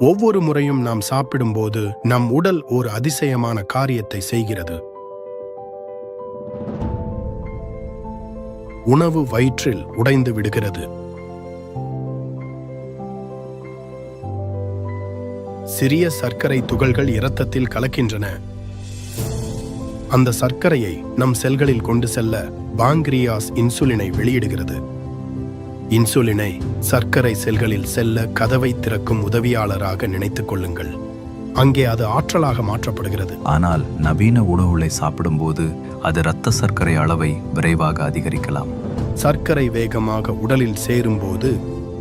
ஒவ்வொரு முறையும் நாம் சாப்பிடும்போது நம் உடல் ஒரு அதிசயமான காரியத்தை செய்கிறது. உணவு வயிற்றில் உடைந்து விடுகிறது. சிறிய சர்க்கரை துகள்கள் இரத்தத்தில் கலக்கின்றன. அந்த சர்க்கரையை நம் செல்களில் கொண்டு செல்ல பாங்கிரியாஸ் இன்சுலினை வெளியிடுகிறது. இன்சுலினை சர்க்கரை செல்களில் செல்ல கதவை திறக்கும் உதவியாளராக நினைத்துக் கொள்ளுங்கள். அங்கே அது ஆற்றலாக மாற்றப்படுகிறது. ஆனால் நவீன உணவுகளை சாப்பிடும்போது அது இரத்த சர்க்கரை அளவை விரைவாக அதிகரிக்கலாம். சர்க்கரை வேகமாக உடலில் சேரும்போது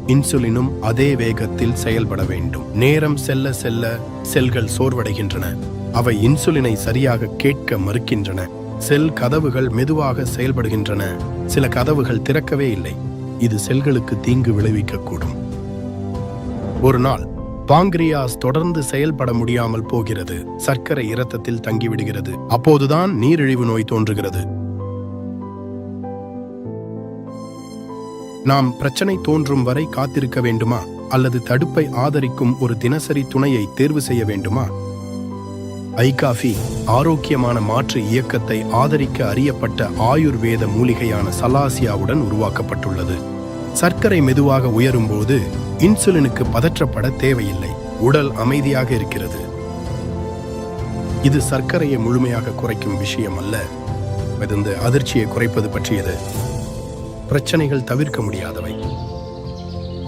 இன்சுலினும் அதே வேகத்தில் செயல்பட வேண்டும். நேரம் செல்ல செல்ல செல்கள் சோர்வடைகின்றன. அவை இன்சுலினை சரியாக கேட்க மறுக்கின்றன. செல் கதவுகள் மெதுவாக செயல்படுகின்றன. சில கதவுகள் திறக்கவே இல்லை. இது செல்களுக்கு தீங்கு விளைவிக்கக்கூடும். ஒரு நாள் பாங்கிரியாஸ் தொடர்ந்து செயல்பட முடியாமல் போகிறது. சர்க்கரை இரத்தத்தில் தங்கிவிடுகிறது. அப்போதுதான் நீரிழிவு நோய் தோன்றுகிறது. நாம் பிரச்சனை தோன்றும் வரை காத்திருக்க வேண்டுமா, அல்லது தடுப்பை ஆதரிக்கும் ஒரு தினசரி துணையை தேர்வு செய்ய வேண்டுமா? ஐகாஃபி ஆரோக்கியமான மாற்று இயக்கத்தை ஆதரிக்க அறியப்பட்ட ஆயுர்வேத மூலிகையான சலாசியாவுடன் உருவாக்கப்பட்டுள்ளது. சர்க்கரை மெதுவாக உயரும்போது இன்சுலினுக்கு பதற்றப்பட தேவையில்லை. உடல் அமைதியாக இருக்கிறது. இது சர்க்கரையை முழுமையாக குறைக்கும் விஷயம் அல்ல. இந்த அதிர்ச்சியை குறைப்பது பற்றியது. பிரச்சனைகள் தவிர்க்க முடியாதவை.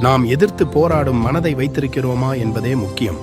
நாம் எதிர்த்து போராடும் மனதை வைத்திருக்கிறோமா என்பதே முக்கியம்.